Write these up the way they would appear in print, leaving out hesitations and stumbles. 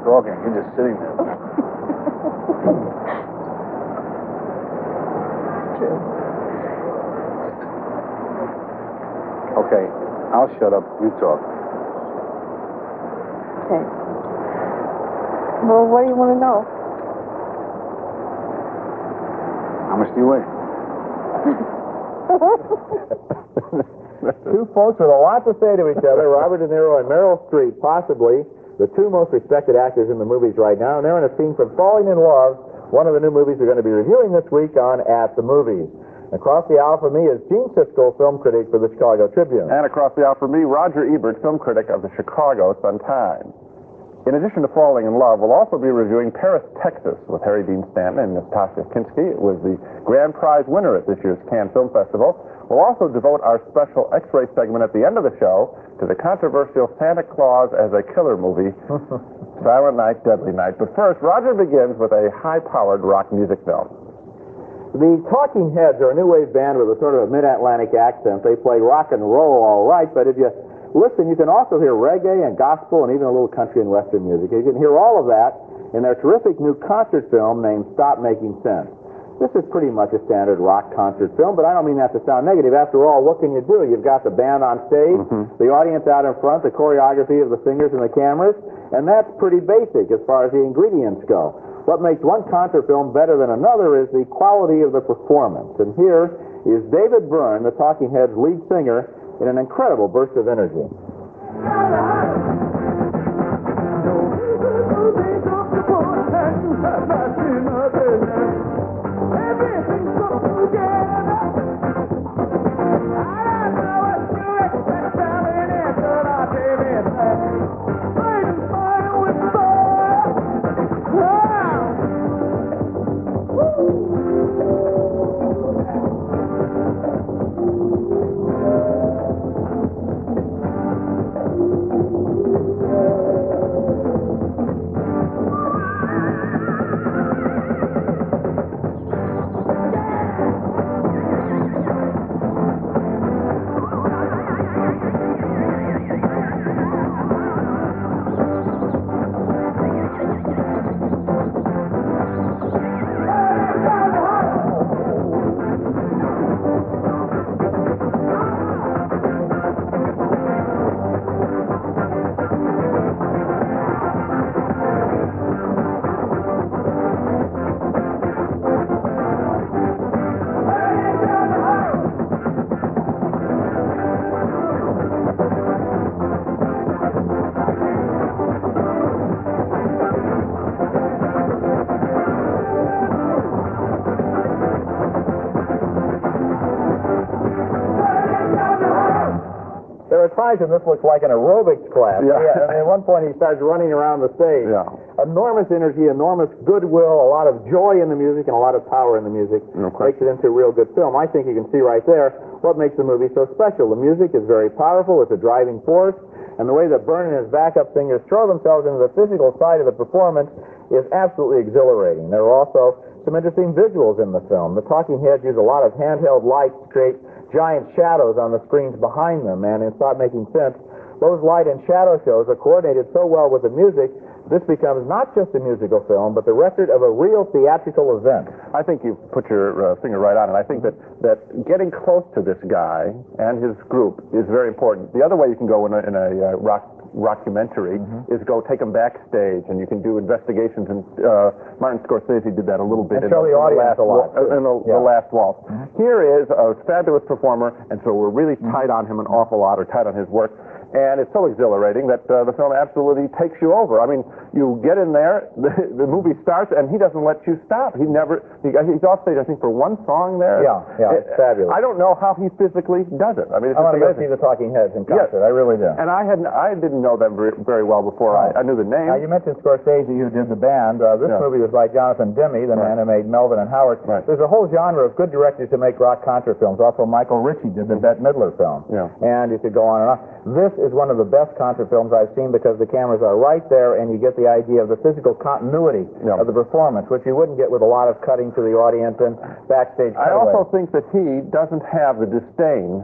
talking. You're just sitting there. Okay, I'll shut up. You talk. Okay. Well, what do you want to know? How much do you weigh? Two folks with a lot to say to each other, Robert De Niro and Meryl Streep, possibly the two most respected actors in the movies right now, and they're in a scene from Falling in Love, one of the new movies we're going to be reviewing this week on At the Movies. Across the aisle from me is Gene Siskel, film critic for the Chicago Tribune. And across the aisle from me, Roger Ebert, film critic of the Chicago Sun-Times. In addition to Falling in Love, we'll also be reviewing Paris, Texas with Harry Dean Stanton and Natasha Kinski. It was the grand prize winner at this year's Cannes Film Festival. We'll also devote our special X-ray segment at the end of the show to the controversial Santa Claus as a killer movie, Silent Night, Deadly Night. But first, Roger begins with a high-powered rock music film. The Talking Heads are a new wave band with a sort of a mid-Atlantic accent. They play rock and roll all right, but if you listen, you can also hear reggae and gospel and even a little country and western music. You can hear all of that in their terrific new concert film named Stop Making Sense. This is pretty much a standard rock concert film, but I don't mean that to sound negative. After all, what can you do? You've got the band on stage, the audience out in front, the choreography of the singers and the cameras, and that's pretty basic as far as the ingredients go. What makes one concert film better than another is the quality of the performance. And here is David Byrne, the Talking Heads lead singer, in an incredible burst of energy. There are times when this looks like an aerobics class. Yeah. I mean, at one point he starts running around the stage. Yeah. Enormous energy, enormous goodwill, a lot of joy in the music and a lot of power in the music. No Makes it into a real good film. I think you can see right there what makes the movie so special. The music is very powerful. It's a driving force. And the way that Byrne and his backup singers throw themselves into the physical side of the performance is absolutely exhilarating. There are also some interesting visuals in the film. The Talking Heads use a lot of handheld lights to create giant shadows on the screens behind them, and in Stop Making Sense, those light and shadow shows are coordinated so well with the music, this becomes not just a musical film, but the record of a real theatrical event. I think you've put your finger right on it. I think that getting close to this guy and his group is very important. The other way you can go in a rockumentary is go take them backstage, and you can do investigations, and Martin Scorsese did that a little bit and show the audience a lot in the Last Waltz. Here is a fabulous performer, and so we're really tight on him an awful lot, or tight on his work. And it's so exhilarating that the film absolutely takes you over. I mean, you get in there, the movie starts, and he doesn't let you stop. He's off stage, I think, for one song there. Yeah, it's fabulous. I don't know how he physically does it. I mean, I want to go see the Talking Heads in concert. Yes. I really do. And I didn't know them very well before. I knew the name. Now, you mentioned Scorsese, who did the band. This movie was by Jonathan Demme, the man who made Melvin and Howard. Right. There's a whole genre of good directors who make rock concert films. Also, Michael Ritchie did the Bette Midler film. Yeah. And you could go on and on. This is one of the best concert films I've seen because the cameras are right there and you get the idea of the physical continuity of the performance, which you wouldn't get with a lot of cutting to the audience and backstage cutaways. I also think that he doesn't have the disdain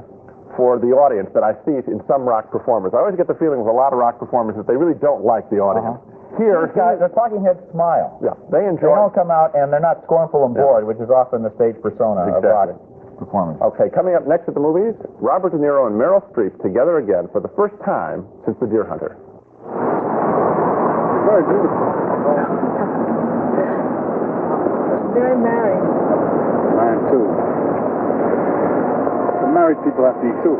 for the audience that I see in some rock performers. I always get the feeling with a lot of rock performers that they really don't like the audience. Here, guys, the talking heads smile. Yeah, they They enjoy. don't come out and they're not scornful and bored, which is often the stage persona of rock performers. Okay, coming up next at the movies, Robert De Niro and Meryl Streep together again for the first time since The Deer Hunter. Very beautiful. Very married. I am too. The married people have to eat too.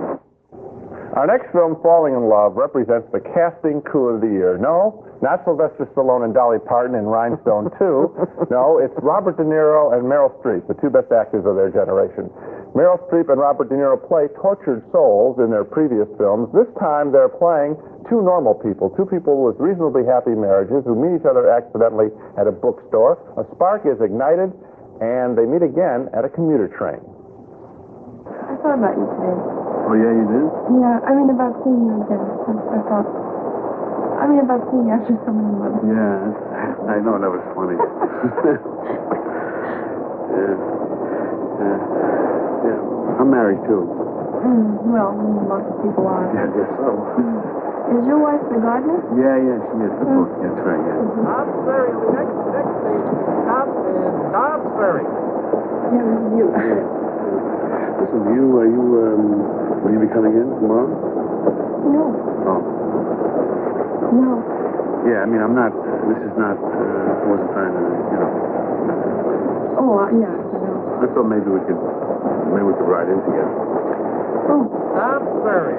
Our next film, Falling in Love, represents the casting coup of the year. No, not Sylvester Stallone and Dolly Parton in Rhinestone 2. No, it's Robert De Niro and Meryl Streep, the two best actors of their generation. Meryl Streep and Robert De Niro play tortured souls in their previous films. This time they're playing two normal people, two people with reasonably happy marriages who meet each other accidentally at a bookstore. A spark is ignited, and they meet again at a commuter train. I thought about you today. Oh, yeah, you did? Yeah, I mean about seeing you again. I thought. I mean about seeing you after so many months. Yeah, I know, that was funny. Yeah. I'm married too. Well, most people are. Yeah, I guess so. Is your wife the gardener? Yeah, she is. That's right, yeah. Dobbs Ferry, the next station is Dobbs Ferry. Yeah, this is you. Listen, will you be coming in tomorrow? No. Oh. No. Yeah, I mean, I'm not, this is not, I wasn't trying to, Oh, yeah, I know. I thought maybe we could ride in together. Oh. Dobbs Ferry.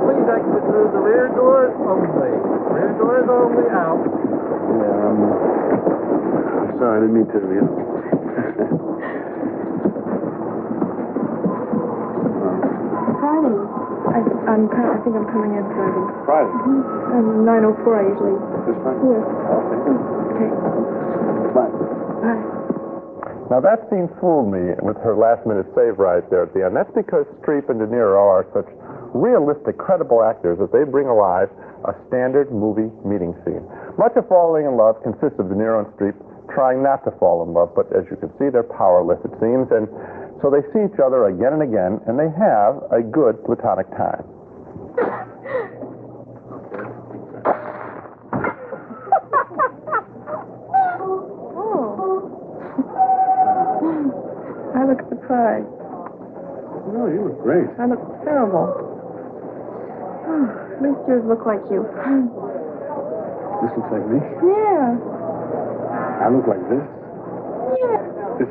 Please exit through the rear doors only. Rear doors only out. Yeah, I'm sorry, I didn't mean to, Friday. I think I'm coming in Friday. Friday? 9:04 I usually. This Friday? Yeah. Okay. Okay. Bye. Bye. Now that scene fooled me with her last-minute save right there at the end. That's because Streep and De Niro are such realistic, credible actors that they bring alive a standard movie meeting scene. Much of Falling in Love consists of De Niro and Streep trying not to fall in love, but as you can see, they're powerless, it seems, and so they see each other again and again, and they have a good platonic time. I look surprised. No, you look great. I look terrible. At least yours look like you. This looks like me. Yeah. I look like this. Yeah. This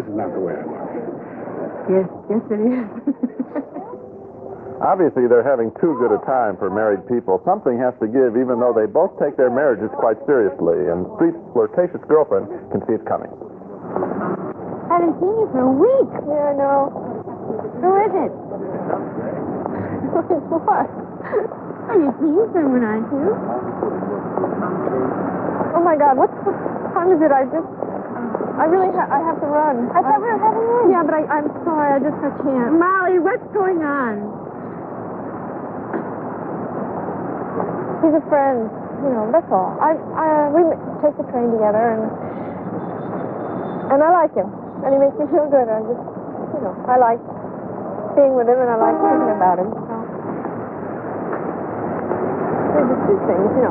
is not the way I look. Yes, it is. Obviously, they're having too good a time for married people. Something has to give, even though they both take their marriages quite seriously, and Streep's flirtatious girlfriend can see it coming. Haven't seen you for a week. Yeah, I know. Who is it? What? Oh, you're seeing someone, aren't you? Oh my God, what time is it? I have to run. I thought we were having lunch. Yeah, but I'm sorry, I can't. Molly, what's going on? He's a friend, that's all. We take the train together, and I like him, and he makes me feel good. I just, I like being with him, and I like thinking about him. So we just do things, we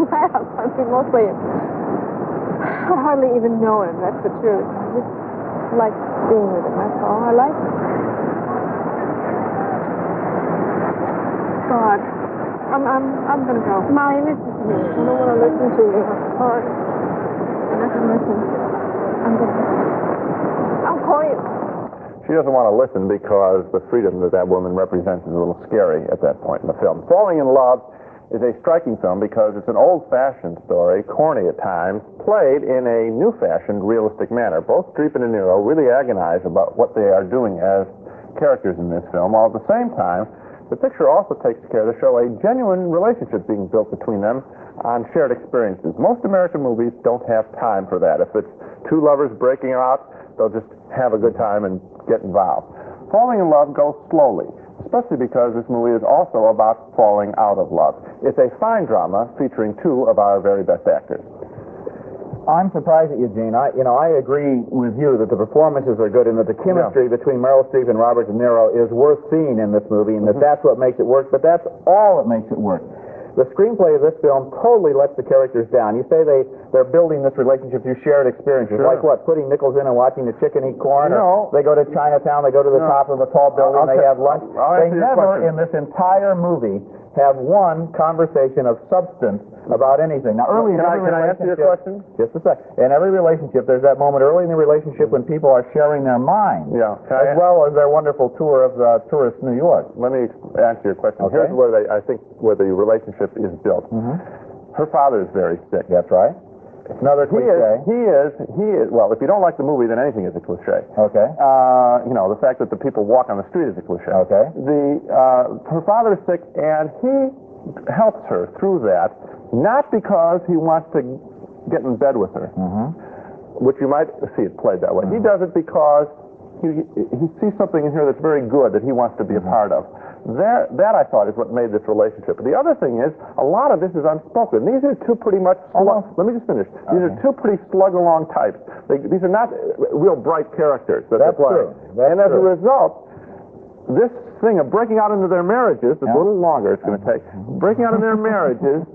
laugh. I mean, mostly, I hardly even know him. That's the truth. I just like being with him. That's all. I like him. God. I'm gonna go. Molly, listen to me. I don't want to listen to you. I'm sorry. You're not gonna listen. I'll call you. She doesn't want to listen because the freedom that woman represents is a little scary at that point in the film. Falling in Love is a striking film because it's an old-fashioned story, corny at times, played in a new-fashioned, realistic manner. Both Streep and De Niro really agonize about what they are doing as characters in this film, while at the same time, the picture also takes care to show a genuine relationship being built between them on shared experiences. Most American movies don't have time for that. If it's two lovers breaking out, they'll just have a good time and get involved. Falling in Love goes slowly, especially because this movie is also about falling out of love. It's a fine drama featuring two of our very best actors. I'm surprised at you, Gene. I agree with you that the performances are good and that the chemistry between Meryl Streep and Robert De Niro is worth seeing in this movie, and that's what makes it work, but that's all that makes it work. The screenplay of this film totally lets the characters down. You say they're building this relationship through shared experiences. Sure. Like what? Putting nickels in and watching the chicken eat corn? No. Or they go to Chinatown, they go to the top of a tall building, they have lunch. They I'll answer your never, question. in this entire movie, have one conversation of substance about anything. Now, early in every Can I answer your relationship- question? Just a sec. In every relationship, there's that moment early in the relationship when people are sharing their minds, Yeah. as well as their wonderful tour of tourist New York. Let me answer your question. Okay. Here's where I think where the relationship is built. Her father is very sick. That's right. Another cliche. He is. Well, if you don't like the movie, then anything is a cliche. Okay. The fact that the people walk on the street is a cliche. Okay. Her father is sick, and he helps her through that, not because he wants to get in bed with her, which you might see it played that way. He does it because he sees something in her that's very good that he wants to be a part of. That I thought is what made this relationship. But the other thing is, a lot of this is unspoken. These are two pretty much let me just finish. These are two pretty slug-along types. These are not real bright characters that they're playing. And as a result, this thing of breaking out into their marriages, it's a little longer it's going to take, breaking out in their marriages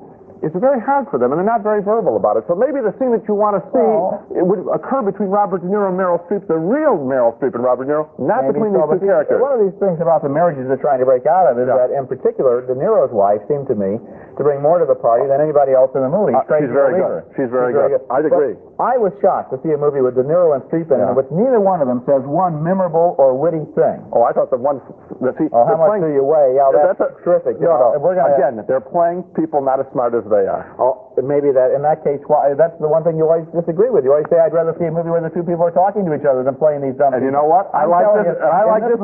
is very hard for them, and they're not very verbal about it. So maybe the scene that you want to see, it would occur between Robert De Niro and Meryl Streep, the real Meryl Streep and Robert De Niro, not between these two characters. One of these things about the marriages they're trying to break out of is that, in particular, De Niro's wife seemed to me to bring more to the party than anybody else in the movie. She's very good. She's very good. I'd agree. I was shocked to see a movie with De Niro and Streep in it, in which neither one of them says one memorable or witty thing. Oh, I thought the one... how much do you weigh? Yeah, that's terrific. Again, they're playing people not as smart as they are. Maybe that, in that case, that's the one thing you always disagree with. You always say, I'd rather see a movie where the two people are talking to each other than playing these dumb And you know what? I like this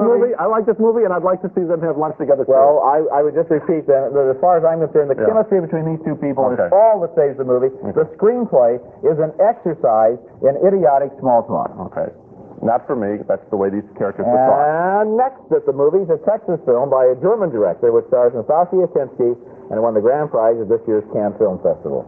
movie, and I'd like to see them have lunch together, too. Well, I would just repeat then, that as far as I'm concerned, the chemistry between these two people is all that saves the movie. The screenplay is an exercise in idiotic small talk. Okay. Not for me. That's the way these characters were taught. And next at the movie is a Texas film by a German director, which stars Nastasia Kinski and won the grand prize at this year's Cannes Film Festival.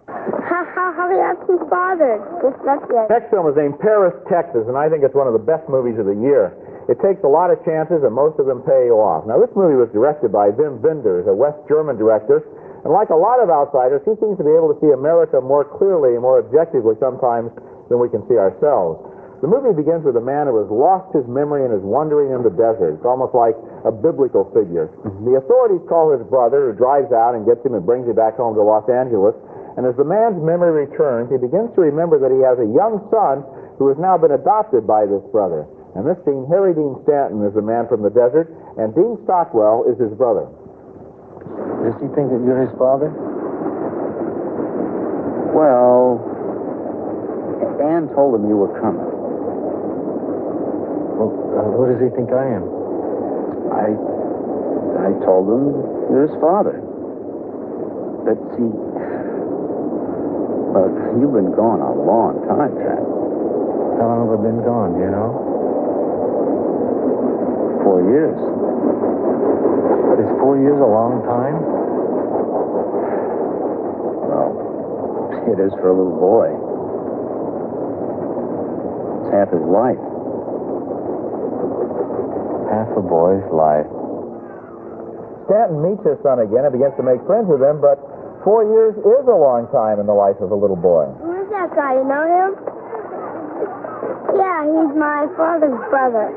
How do you have two fathers? Just like that. Next film is named Paris, Texas, and I think it's one of the best movies of the year. It takes a lot of chances, and most of them pay off. Now, this movie was directed by Wim Wenders, a West German director, and like a lot of outsiders, he seems to be able to see America more clearly and more objectively sometimes than we can see ourselves. The movie begins with a man who has lost his memory and is wandering in the desert. It's almost like a biblical figure. The authorities call his brother, who drives out and gets him and brings him back home to Los Angeles. And as the man's memory returns, he begins to remember that he has a young son who has now been adopted by this brother. And this being Harry Dean Stanton is the man from the desert, and Dean Stockwell is his brother. Does he think that you're his father? Well, Ann told him you were coming. Well, who does he think I am? I told him you're his father. But see, you've been gone a long time, Jack. How long have I been gone, do you know? 4 years. Is 4 years a long time? Well, it is for a little boy. It's half his life. Half a boy's life. Stanton meets his son again and begins to make friends with him, but 4 years is a long time in the life of a little boy. Who's that guy? You know him? Yeah, he's my father's brother.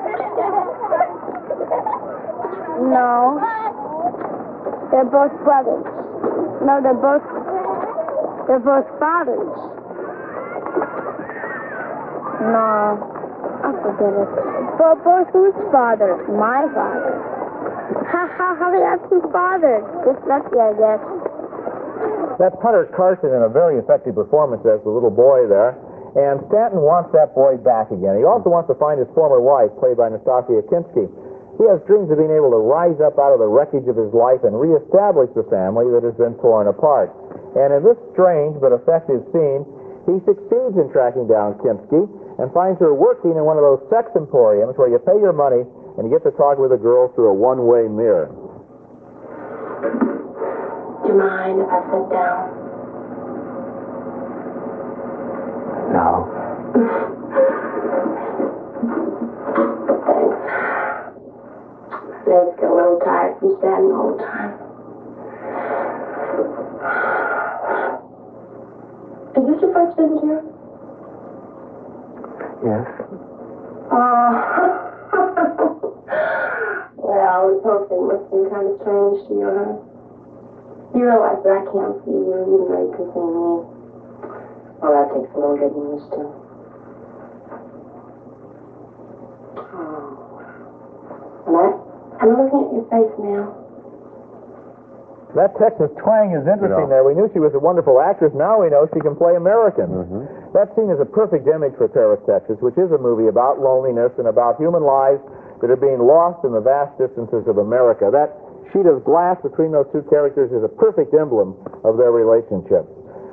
No. They're both brothers. No, they're both fathers. No. I forget it. Both whose father? My father. How do you have two fathers? Just lucky, I guess. That's Hunter Carson in a very effective performance as the little boy there. And Stanton wants that boy back again. He also wants to find his former wife, played by Nastasia Kinski. He has dreams of being able to rise up out of the wreckage of his life and reestablish the family that has been torn apart. And in this strange but effective scene, he succeeds in tracking down Kinski and finds her working in one of those sex emporiums where you pay your money and you get to talk with a girl through a one-way mirror. Do you mind if I sit down? No. Thanks. My legs get a little tired from standing all the time. visit here? Yes. Well, this whole thing must seem kind of strange to you, huh? You realize that I can't see you, even though you can see me. Well, that takes a little getting used to. I'm looking at your face now. That Texas twang is interesting there. We knew she was a wonderful actress. Now we know she can play American. That scene is a perfect image for Paris, Texas, which is a movie about loneliness and about human lives that are being lost in the vast distances of America. That sheet of glass between those two characters is a perfect emblem of their relationship.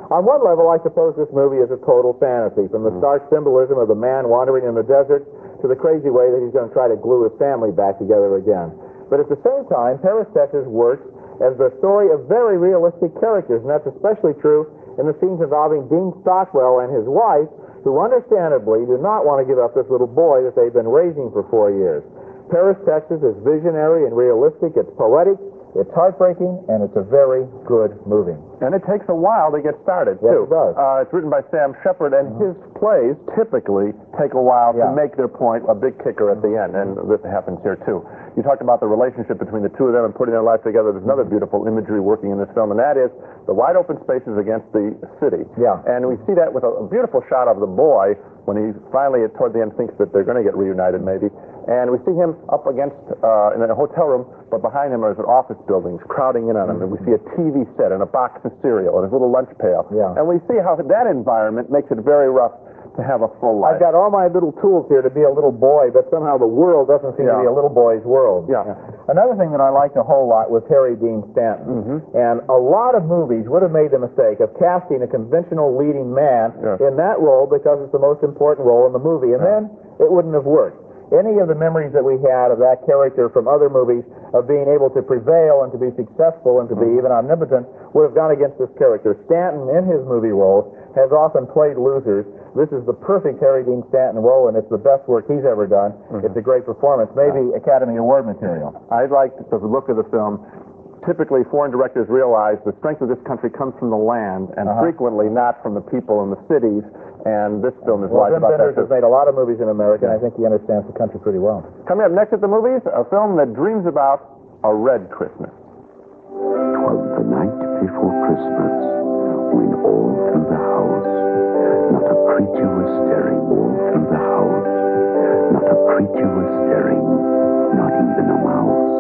On one level, I suppose this movie is a total fantasy, from the stark symbolism of the man wandering in the desert to the crazy way that he's going to try to glue his family back together again. But at the same time, Paris, Texas works as the story of very realistic characters, and that's especially true in the scenes involving Dean Stockwell and his wife, who understandably do not want to give up this little boy that they've been raising for 4 years. Paris, Texas is visionary and realistic, it's poetic, it's heartbreaking, and it's a very good movie. And it takes a while to get started, Yes, too. it does. It's written by Sam Shepard, and his plays typically take a while to make their point, a big kicker at the end, and this happens here, too. You talked about the relationship between the two of them and putting their life together. There's another beautiful imagery working in this film, and that is the wide open spaces against the city. Yeah. And we see that with a beautiful shot of the boy when he finally, toward the end, thinks that they're going to get reunited, maybe. And we see him up against, in a hotel room, but behind him are office buildings crowding in on him. And we see a TV set and a box of cereal and his little lunch pail. Yeah. And we see how that environment makes it very rough to have a full life. I've got all my little tools here to be a little boy, but somehow the world doesn't seem to be a little boy's world. Yeah. Another thing that I liked a whole lot was Harry Dean Stanton. And a lot of movies would have made the mistake of casting a conventional leading man in that role because it's the most important role in the movie, and then it wouldn't have worked. Any of the memories that we had of that character from other movies of being able to prevail and to be successful and to be even omnipotent would have gone against this character. Stanton, in his movie roles, has often played losers. This is the perfect Harry Dean Stanton role, and it's the best work he's ever done. It's a great performance, maybe Academy Award material. I liked the look of the film. Typically, foreign directors realize the strength of this country comes from the land, and frequently not from the people in the cities. And this film is wise about that. Has made a lot of movies in America, and I think he understands the country pretty well. Coming up next at the movies, a film that dreams about a red Christmas. 'Twas the night before Christmas, when all through the house, not a creature was stirring. All through the house, not a creature was stirring, not even a mouse.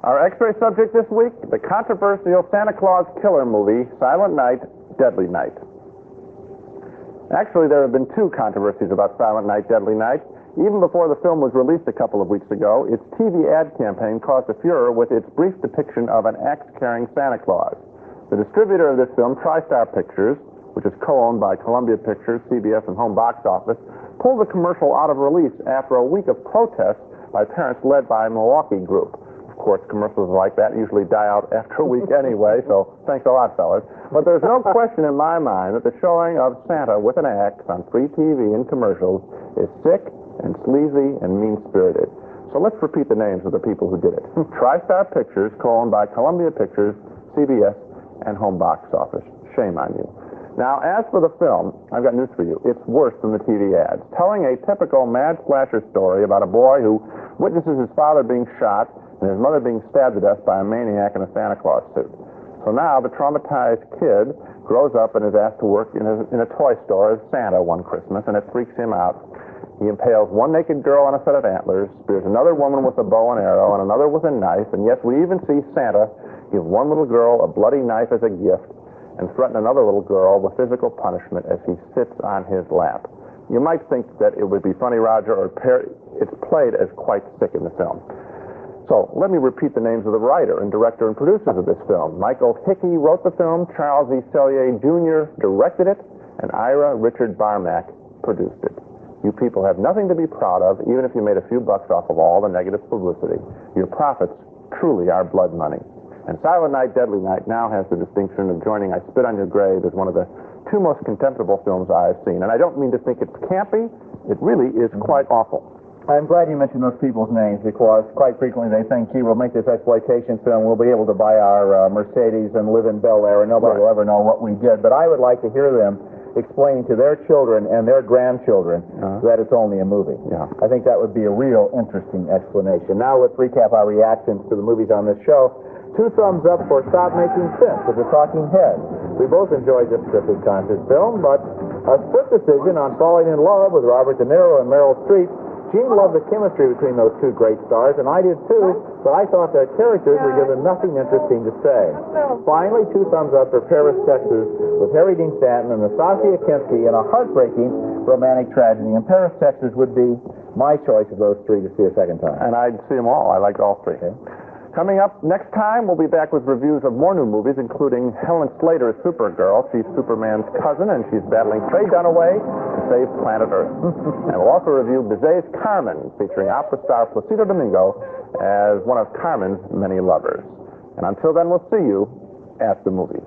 Our X-ray subject this week, the controversial Santa Claus killer movie, Silent Night, Deadly Night. Actually, there have been two controversies about Silent Night, Deadly Night. Even before the film was released a couple of weeks ago, its TV ad campaign caused a furor with its brief depiction of an axe-carrying Santa Claus. The distributor of this film, TriStar Pictures, which is co-owned by Columbia Pictures, CBS, and Home Box Office, pulled the commercial out of release after a week of protests by parents led by a Milwaukee group. Of course, commercials like that usually die out after a week anyway, so thanks a lot, fellas. But there's no question in my mind that the showing of Santa with an axe on free TV and commercials is sick and sleazy and mean-spirited. So let's repeat the names of the people who did it. TriStar Pictures, co-owned by Columbia Pictures, CBS, and Home Box Office. Shame on you. Now, as for the film, I've got news for you. It's worse than the TV ads. Telling a typical mad slasher story about a boy who witnesses his father being shot and his mother being stabbed to death by a maniac in a Santa Claus suit. So now the traumatized kid grows up and is asked to work in a toy store as Santa one Christmas, and it freaks him out. He impales one naked girl on a set of antlers, spears another woman with a bow and arrow, and another with a knife, and yes, we even see Santa give one little girl a bloody knife as a gift and threaten another little girl with physical punishment as he sits on his lap. You might think that it would be funny, Roger, or it's played as quite sick in the film. So let me repeat the names of the writer and director and producers of this film. Michael Hickey wrote the film, Charles E. Sellier Jr. directed it, and Ira Richard Barmack produced it. You people have nothing to be proud of, even if you made a few bucks off of all the negative publicity. Your profits truly are blood money. And Silent Night, Deadly Night now has the distinction of joining I Spit on Your Grave as one of the two most contemptible films I have seen. And I don't mean to think it's campy. It really is quite awful. I'm glad you mentioned those people's names because quite frequently they think, gee, we'll make this exploitation film, we'll be able to buy our Mercedes and live in Bel Air and nobody will ever know what we did. But I would like to hear them explaining to their children and their grandchildren that it's only a movie. Yeah. I think that would be a real interesting explanation. Now let's recap our reactions to the movies on this show. 2 thumbs up for Stop Making Sense with the Talking Heads. We both enjoyed this terrific concert film, but a split decision on Falling in Love with Robert De Niro and Meryl Streep. Gene loved the chemistry between those 2 great stars, and I did too, but I thought their characters were given nothing interesting to say. Finally, 2 thumbs up for Paris, Texas, with Harry Dean Stanton and Nastasia Kinski in a heartbreaking romantic tragedy. And Paris, Texas would be my choice of those 3 to see a second time. And I'd see them all. I liked all 3. Okay. Coming up next time, we'll be back with reviews of more new movies, including Helen Slater's Supergirl. She's Superman's cousin, and she's battling Faye Dunaway to save planet Earth. And we'll also review Bizet's Carmen, featuring opera star Placido Domingo as one of Carmen's many lovers. And until then, we'll see you at the movies.